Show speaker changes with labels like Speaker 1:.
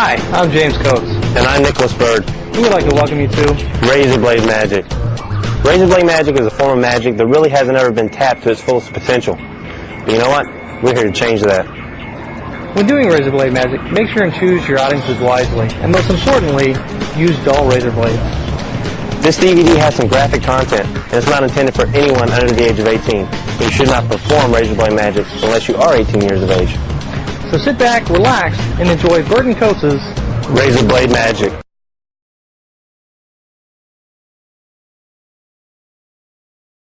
Speaker 1: Hi, I'm James Coates.
Speaker 2: And I'm Nicholas Bird.
Speaker 1: We would like to welcome you to
Speaker 2: Razor Blade Magic. Razor Blade Magic is a form of magic that really hasn't ever been tapped to its fullest potential. But you know what? We're here to change that.
Speaker 1: When doing razor blade magic, make sure and choose your audiences wisely, and most importantly, use dull razor blades.
Speaker 2: This DVD has some graphic content, and it's not intended for anyone under the age of 18. You should not perform razor blade magic unless you are 18 years of age.
Speaker 1: So sit back, relax, and enjoy Bird & Coates'
Speaker 2: Razor Blade Magic.